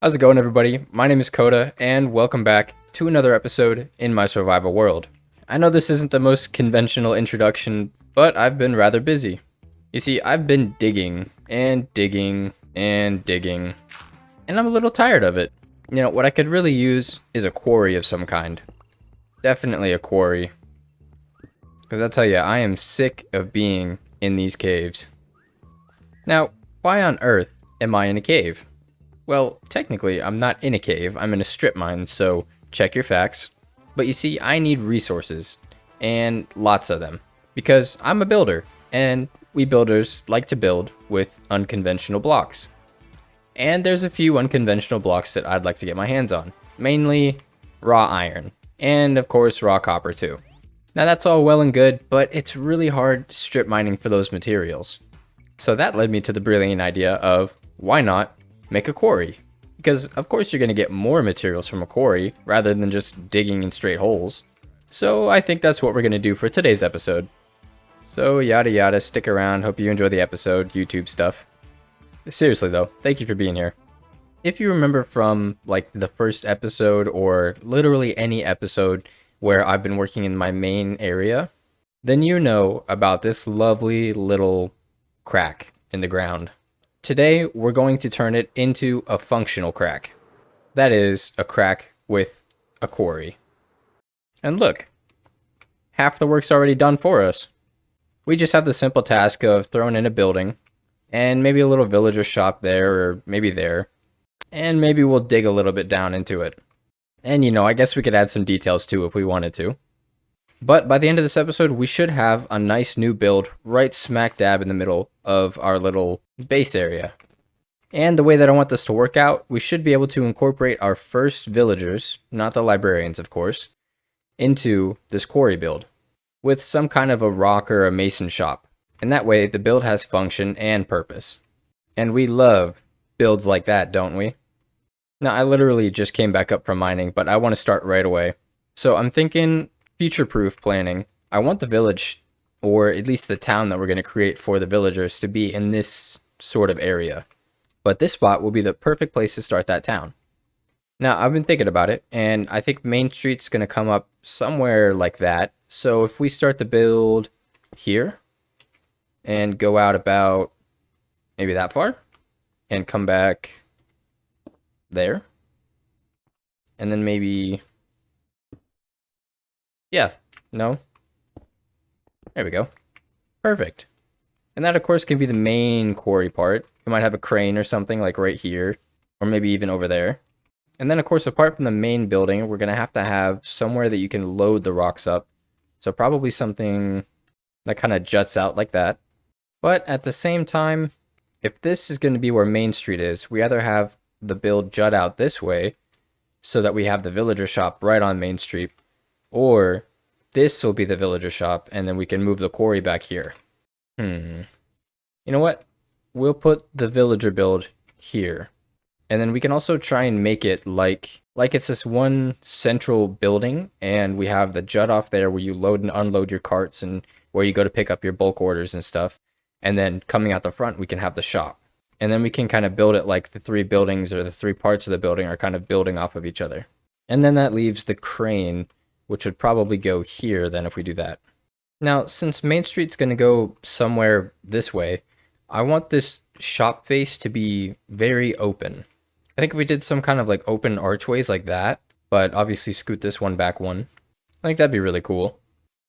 How's it going, everybody? My name is Coda, and welcome back to another episode in my survival world. I know this isn't the most conventional introduction, but I've been rather busy. You see, I've been digging, and digging, and digging, and I'm a little tired of it. What I could really use is a quarry of some kind. Definitely a quarry. Because I'll tell you, I am sick of being in these caves. Now, why on earth am I in a cave? Well, technically, I'm not in a cave, I'm in a strip mine, so check your facts. But you see, I need resources, and lots of them, because I'm a builder, and we builders like to build with unconventional blocks. And there's a few unconventional blocks that I'd like to get my hands on, mainly raw iron, and of course raw copper too. Now that's all well and good, but it's really hard strip mining for those materials. So that led me to the brilliant idea of, why not make a quarry? Because of course you're going to get more materials from a quarry rather than just digging in straight holes. So I think that's what we're going to do for today's episode. So yada yada, stick around, hope you enjoy the episode, YouTube stuff. Seriously though, thank you for being here. If you remember from like the first episode or literally any episode where I've been working in my main area, then you know about this lovely little crack in the ground. Today, we're going to turn it into a functional crack. That is, a crack with a quarry. And look, half the work's already done for us. We just have the simple task of throwing in a building, and maybe a little villager shop there, or maybe there, and maybe we'll dig a little bit down into it. And I guess we could add some details too if we wanted to. But by the end of this episode, we should have a nice new build right smack dab in the middle of our little base area. And the way that I want this to work out, we should be able to incorporate our first villagers, not the librarians of course, into this quarry build with some kind of a rock or a mason shop. And that way the build has function and purpose. And we love builds like that, don't we? Now I literally just came back up from mining, but I want to start right away. So I'm thinking future-proof planning. I want the village, or at least the town that we're going to create for the villagers, to be in this sort of area. But this spot will be the perfect place to start that town. Now, I've been thinking about it, and I think Main Street's going to come up somewhere like that. So if we start the build here, and go out about maybe that far, and come back there, and then maybe... yeah, no. There we go. Perfect. And that, of course, can be the main quarry part. You might have a crane or something like right here, or maybe even over there. And then, of course, apart from the main building, we're going to have somewhere that you can load the rocks up. So probably something that kind of juts out like that. But at the same time, if this is going to be where Main Street is, we either have the build jut out this way so that we have the villager shop right on Main Street, or this will be the villager shop, and then we can move the quarry back here. You know what? We'll put the villager build here. And then we can also try and make it like it's this one central building, and we have the jut off there where you load and unload your carts and where you go to pick up your bulk orders and stuff. And then coming out the front, we can have the shop. And then we can kind of build it like the three buildings or the three parts of the building are kind of building off of each other. And then that leaves the crane, which would probably go here then if we do that. Now, since Main Street's going to go somewhere this way, I want this shop face to be very open. I think if we did some kind of like open archways like that, but obviously scoot this one back one, I think that'd be really cool.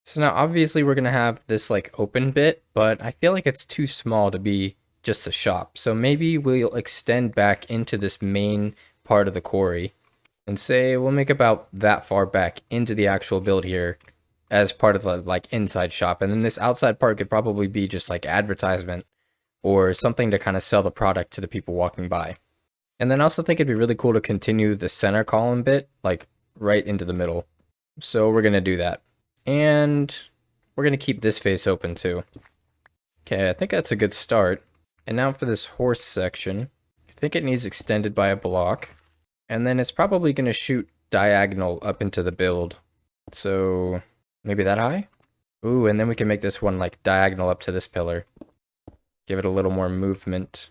So now obviously we're going to have this like open bit, but I feel like it's too small to be just a shop. So maybe we'll extend back into this main part of the quarry. And say we'll make about that far back into the actual build here as part of the like inside shop. And then this outside part could probably be just like advertisement or something to kind of sell the product to the people walking by. And then I also think it'd be really cool to continue the center column bit like right into the middle. So we're going to do that. And we're going to keep this face open too. Okay, I think that's a good start. And now for this horse section, I think it needs extended by a block. And then it's probably going to shoot diagonal up into the build. So maybe that high? Ooh, and then we can make this one like diagonal up to this pillar. Give it a little more movement.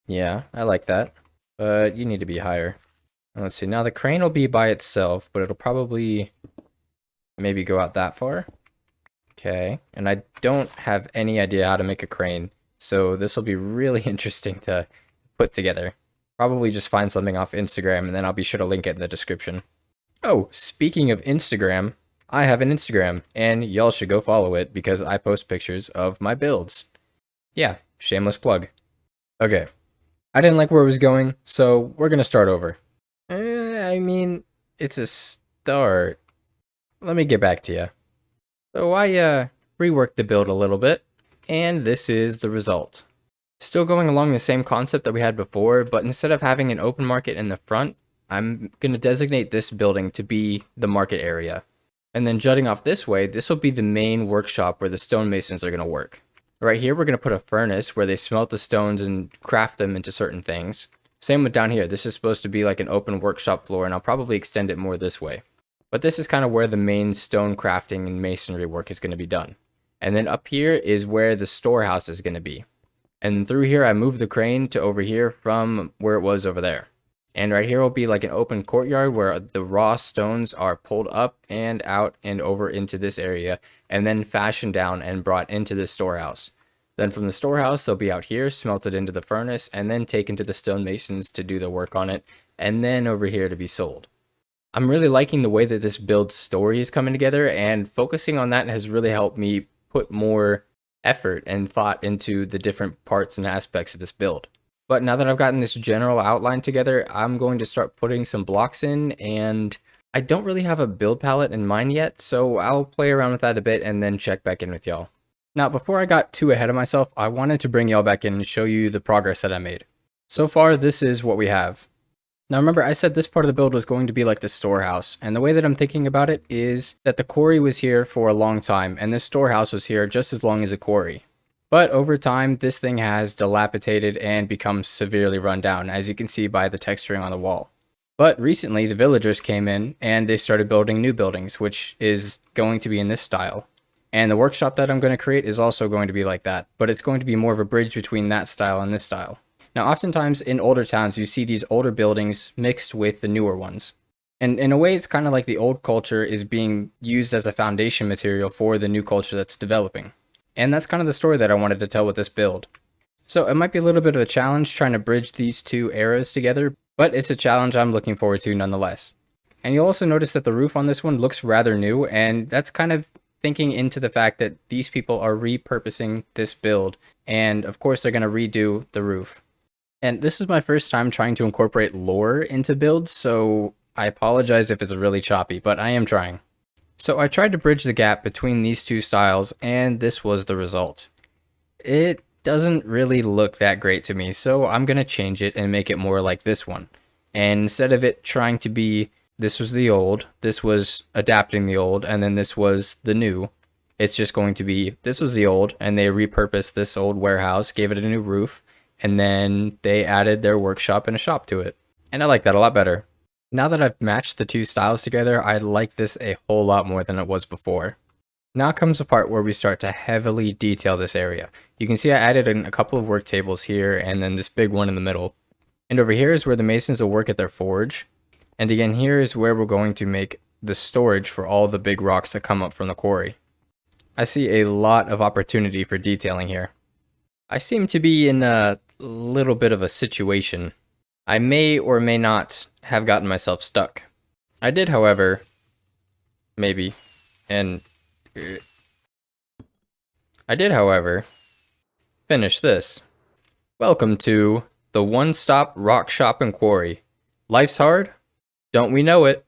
Yeah, I like that. but you need to be higher. Let's see, now the crane will be by itself, but it'll probably maybe go out that far. Okay, and I don't have any idea how to make a crane, so this will be really interesting to put together. Probably just find something off Instagram, and then I'll be sure to link it in the description. Oh, speaking of Instagram, I have an Instagram, and y'all should go follow it because I post pictures of my builds. Yeah, shameless plug. Okay, I didn't like where it was going, so we're gonna start over. I mean, it's a start. Let me get back to you. So I reworked the build a little bit, and this is the result. Still going along the same concept that we had before, but instead of having an open market in the front, I'm going to designate this building to be the market area. And then jutting off this way, this will be the main workshop where the stonemasons are going to work. Right here, we're going to put a furnace where they smelt the stones and craft them into certain things. Same with down here. This is supposed to be like an open workshop floor, and I'll probably extend it more this way. But this is kind of where the main stone crafting and masonry work is going to be done. And then up here is where the storehouse is going to be. And through here, I moved the crane to over here from where it was over there. And right here will be like an open courtyard where the raw stones are pulled up and out and over into this area, and then fashioned down and brought into the storehouse. Then from the storehouse, they'll be out here, smelted into the furnace, and then taken to the stonemasons to do the work on it, and then over here to be sold. I'm really liking the way that this build story is coming together, and focusing on that has really helped me put more effort and thought into the different parts and aspects of this build. But now that I've gotten this general outline together, I'm going to start putting some blocks in, and I don't really have a build palette in mind yet, so I'll play around with that a bit and then check back in with y'all. Now, before I got too ahead of myself, I wanted to bring y'all back in and show you the progress that I made. So far, this is what we have. Now remember, I said this part of the build was going to be like the storehouse, and the way that I'm thinking about it is that the quarry was here for a long time, and this storehouse was here just as long as a quarry. But over time, this thing has dilapidated and become severely run down, as you can see by the texturing on the wall. But recently, the villagers came in, and they started building new buildings, which is going to be in this style. And the workshop that I'm going to create is also going to be like that, but it's going to be more of a bridge between that style and this style. Now, oftentimes in older towns, you see these older buildings mixed with the newer ones. And in a way, it's kind of like the old culture is being used as a foundation material for the new culture that's developing. And that's kind of the story that I wanted to tell with this build. So it might be a little bit of a challenge trying to bridge these two eras together, but it's a challenge I'm looking forward to nonetheless. And you'll also notice that the roof on this one looks rather new, and that's kind of thinking into the fact that these people are repurposing this build, and of course they're going to redo the roof. And this is my first time trying to incorporate lore into builds, so I apologize if it's really choppy, but I am trying. So I tried to bridge the gap between these two styles, and this was the result. It doesn't really look that great to me, so I'm going to change it and make it more like this one. And instead of it trying to be, this was the old, this was adapting the old, and then this was the new, it's just going to be, this was the old, and they repurposed this old warehouse, gave it a new roof, and then they added their workshop and a shop to it. And I like that a lot better. Now that I've matched the two styles together, I like this a whole lot more than it was before. Now comes the part where we start to heavily detail this area. You can see I added in a couple of work tables here and then this big one in the middle. And over here is where the masons will work at their forge. And again, here is where we're going to make the storage for all the big rocks that come up from the quarry. I see a lot of opportunity for detailing here. I seem to be in a little bit of a situation. I may or may not have gotten myself stuck. I did, however, maybe, and I did, however, finish this. Welcome to the one-stop rock shop and quarry. Life's hard? Don't we know it?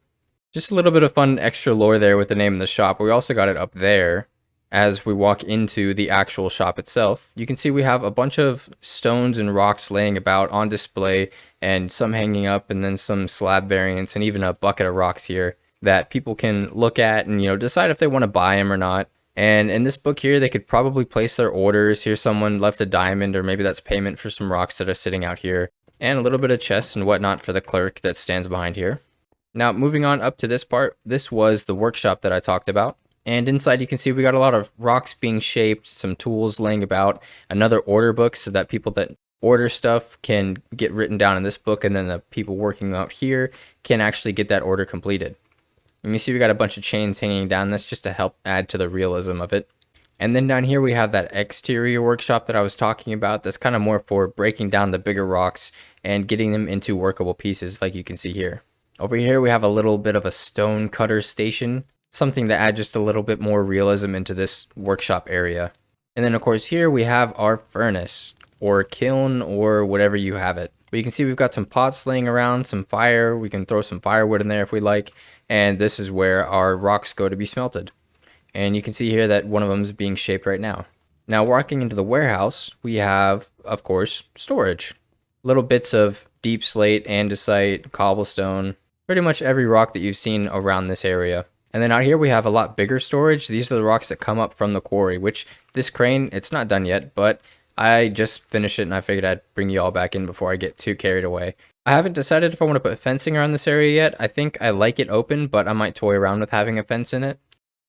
Just a little bit of fun extra lore there with the name of the shop. We also got it up there. As we walk into the actual shop itself, you can see we have a bunch of stones and rocks laying about on display, and some hanging up, and then some slab variants, and even a bucket of rocks here that people can look at and, decide if they want to buy them or not. And in this book here, they could probably place their orders. Here someone left a diamond, or maybe that's payment for some rocks that are sitting out here, and a little bit of chests and whatnot for the clerk that stands behind here. Now, moving on up to this part, this was the workshop that I talked about. And inside you can see we got a lot of rocks being shaped, some tools laying about, another order book so that people that order stuff can get written down in this book, and then the people working out here can actually get that order completed. And you see we got a bunch of chains hanging down. That's just to help add to the realism of it. And then down here we have that exterior workshop that I was talking about. That's kind of more for breaking down the bigger rocks and getting them into workable pieces like you can see here. Over here we have a little bit of a stone cutter station, something to add just a little bit more realism into this workshop area. And then of course here we have our furnace or kiln or whatever you have it. But you can see we've got some pots laying around, some fire. We can throw some firewood in there if we like. And this is where our rocks go to be smelted. And you can see here that one of them is being shaped right now. Now walking into the warehouse, we have, of course, storage. Little bits of deep slate, andesite, cobblestone, pretty much every rock that you've seen around this area. And then out here we have a lot bigger storage. These are the rocks that come up from the quarry, which this crane, it's not done yet, but I just finished it and I figured I'd bring you all back in before I get too carried away. I haven't decided if I want to put fencing around this area yet. I think I like it open, but I might toy around with having a fence in it.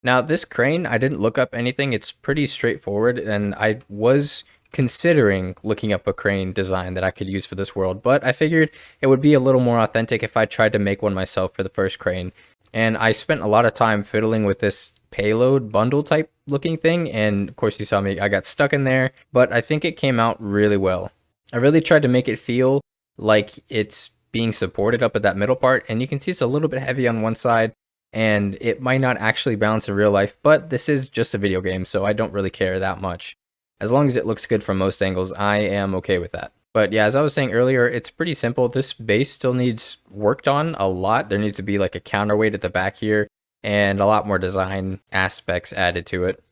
Now this crane, I didn't look up anything. It's pretty straightforward, and I was considering looking up a crane design that I could use for this world, but I figured it would be a little more authentic if I tried to make one myself for the first crane. And I spent a lot of time fiddling with this payload bundle type looking thing, and of course you saw me, I got stuck in there, but I think it came out really well. I really tried to make it feel like it's being supported up at that middle part, and you can see it's a little bit heavy on one side, and it might not actually balance in real life, but this is just a video game, so I don't really care that much. As long as it looks good from most angles, I am okay with that. But yeah, as I was saying earlier, it's pretty simple. This base still needs worked on a lot. There needs to be like a counterweight at the back here and a lot more design aspects added to it.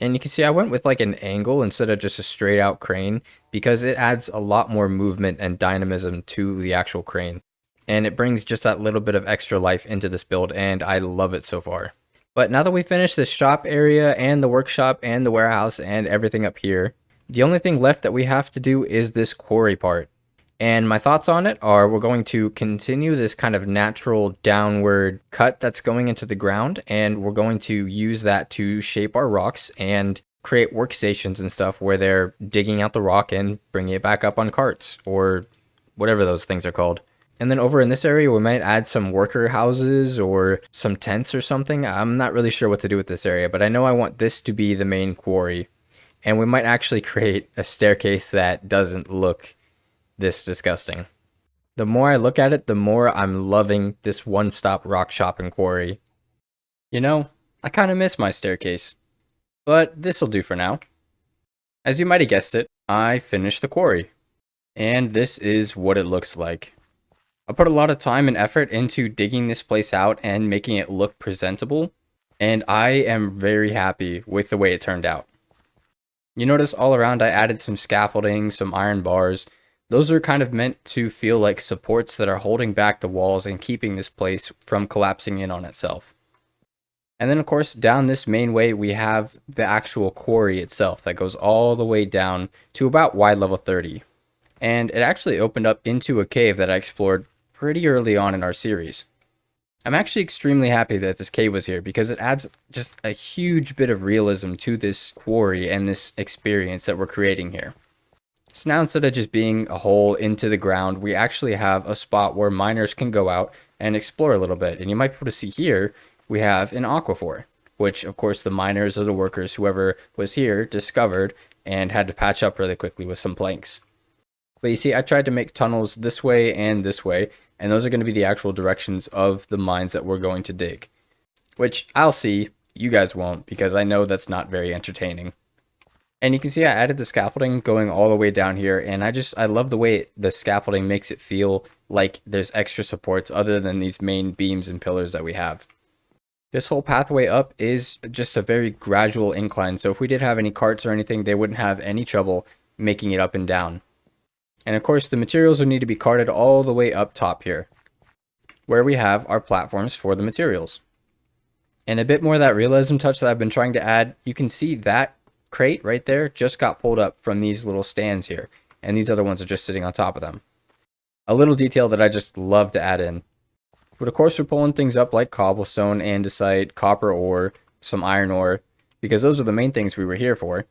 And you can see I went with like an angle instead of just a straight out crane because it adds a lot more movement and dynamism to the actual crane. And it brings just that little bit of extra life into this build, and I love it so far. But now that we finished the shop area and the workshop and the warehouse and everything up here, the only thing left that we have to do is this quarry part. And my thoughts on it are we're going to continue this kind of natural downward cut that's going into the ground, and we're going to use that to shape our rocks and create workstations and stuff where they're digging out the rock and bringing it back up on carts or whatever those things are called. And then over in this area, we might add some worker houses or some tents or something. I'm not really sure what to do with this area, but I know I want this to be the main quarry. And we might actually create a staircase that doesn't look this disgusting. The more I look at it, the more I'm loving this one-stop rock shop and quarry. You know, I kind of miss my staircase, but this'll do for now. As you might have guessed it, I finished the quarry. And this is what it looks like. I put a lot of time and effort into digging this place out and making it look presentable, and I am very happy with the way it turned out. You notice all around I added some scaffolding, some iron bars. Those are kind of meant to feel like supports that are holding back the walls and keeping this place from collapsing in on itself. And then of course down this main way we have the actual quarry itself that goes all the way down to about wide level 30. And it actually opened up into a cave that I explored pretty early on in our series. I'm actually extremely happy that this cave was here because it adds just a huge bit of realism to this quarry and this experience that we're creating here. So now instead of just being a hole into the ground, we actually have a spot where miners can go out and explore a little bit. And you might be able to see here, we have an aquifer, which of course the miners or the workers, whoever was here, discovered and had to patch up really quickly with some planks. But you see, I tried to make tunnels this way, and those are going to be the actual directions of the mines that we're going to dig. Which I'll see, you guys won't, because I know that's not very entertaining. And you can see I added the scaffolding going all the way down here, and I love the way the scaffolding makes it feel like there's extra supports other than these main beams and pillars that we have. This whole pathway up is just a very gradual incline, so if we did have any carts or anything, they wouldn't have any trouble making it up and down. And of course, the materials will need to be carted all the way up top here, where we have our platforms for the materials. And a bit more of that realism touch that I've been trying to add, you can see that crate right there just got pulled up from these little stands here, and these other ones are just sitting on top of them. A little detail that I just love to add in. But of course, we're pulling things up like cobblestone, andesite, copper ore, some iron ore, because those are the main things we were here for.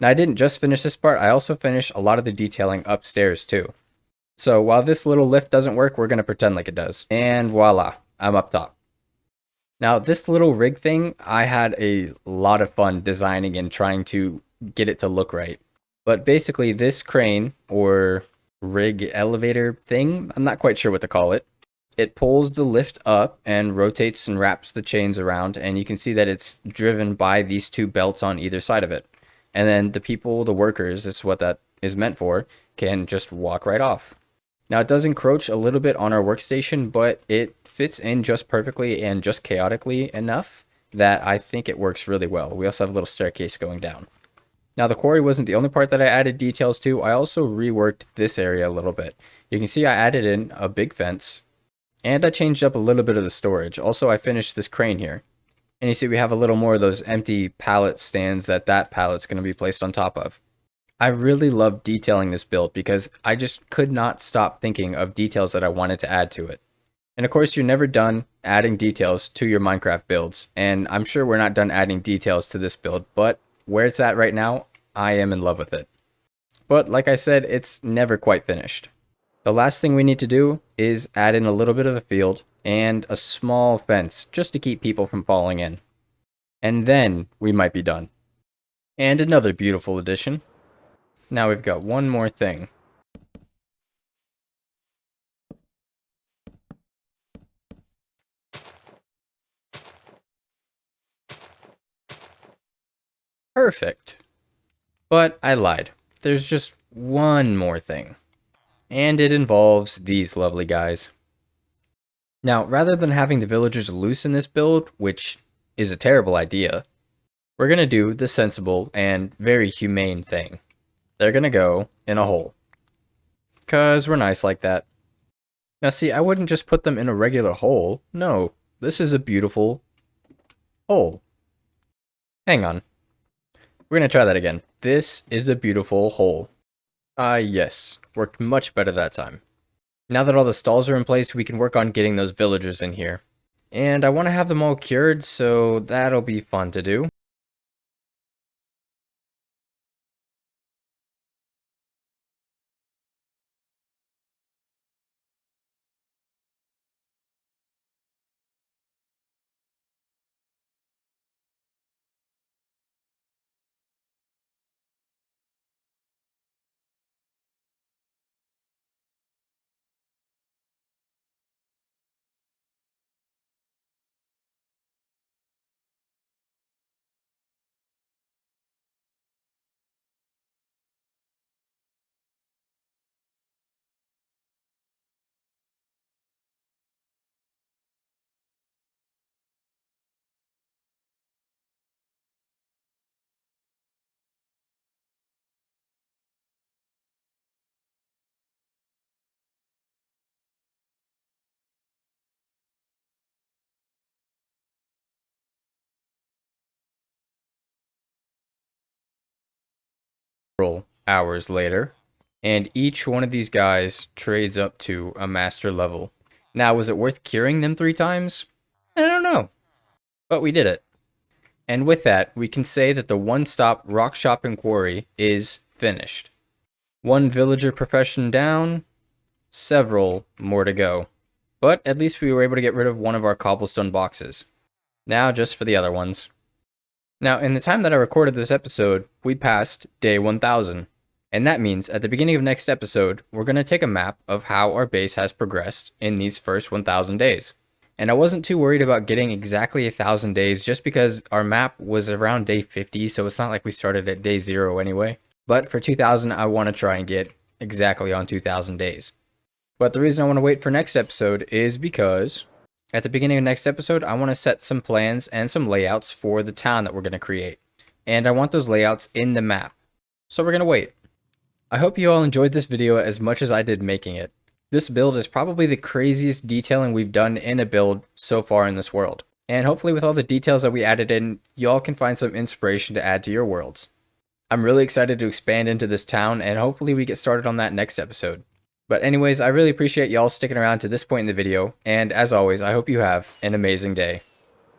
Now, I didn't just finish this part, I also finished a lot of the detailing upstairs too. So while this little lift doesn't work, we're going to pretend like it does. And voila, I'm up top. Now, this little rig thing, I had a lot of fun designing and trying to get it to look right. But basically, this crane, or rig elevator thing, I'm not quite sure what to call it. It pulls the lift up and rotates and wraps the chains around, and you can see that it's driven by these two belts on either side of it. And then the people, the workers, this is what that is meant for, can just walk right off. Now it does encroach a little bit on our workstation, but it fits in just perfectly and just chaotically enough that I think it works really well. We also have a little staircase going down. Now the quarry wasn't the only part that I added details to. I also reworked this area a little bit. You can see I added in a big fence, and I changed up a little bit of the storage. Also, I finished this crane here. And you see we have a little more of those empty pallet stands that pallet's going to be placed on top of. I really love detailing this build because I just could not stop thinking of details that I wanted to add to it. And of course, you're never done adding details to your Minecraft builds, and I'm sure we're not done adding details to this build, but where it's at right now, I am in love with it. But like I said, it's never quite finished. The last thing we need to do is add in a little bit of a field and a small fence just to keep people from falling in. And then we might be done. And another beautiful addition. Now we've got one more thing. Perfect. But I lied. There's just one more thing. And it involves these lovely guys. Now, rather than having the villagers loose in this build, which is a terrible idea, we're going to do the sensible and very humane thing. They're going to go in a hole. 'Cause we're nice like that. Now see, I wouldn't just put them in a regular hole. No, this is a beautiful hole. Hang on. We're going to try that again. This is a beautiful hole. Yes. Worked much better that time. Now that all the stalls are in place, we can work on getting those villagers in here. And I want to have them all cured, so that'll be fun to do. Several hours later, and each one of these guys trades up to a master level. Now, was it worth curing them 3 times? I don't know, but we did it. And with that, we can say that the one-stop rock shop and quarry is finished. One villager profession down, several more to go. But at least we were able to get rid of one of our cobblestone boxes. Now just for the other ones. Now, in the time that I recorded this episode, we passed day 1000. And that means at the beginning of next episode, we're going to take a map of how our base has progressed in these first 1000 days. And I wasn't too worried about getting exactly 1000 days just because our map was around day 50, so it's not like we started at day 0 anyway. But for 2000, I want to try and get exactly on 2000 days. But the reason I want to wait for next episode is because at the beginning of next episode, I want to set some plans and some layouts for the town that we're going to create. And I want those layouts in the map. So we're going to wait. I hope you all enjoyed this video as much as I did making it. This build is probably the craziest detailing we've done in a build so far in this world. And hopefully with all the details that we added in, y'all can find some inspiration to add to your worlds. I'm really excited to expand into this town, and hopefully we get started on that next episode. But anyways, I really appreciate y'all sticking around to this point in the video, and as always, I hope you have an amazing day.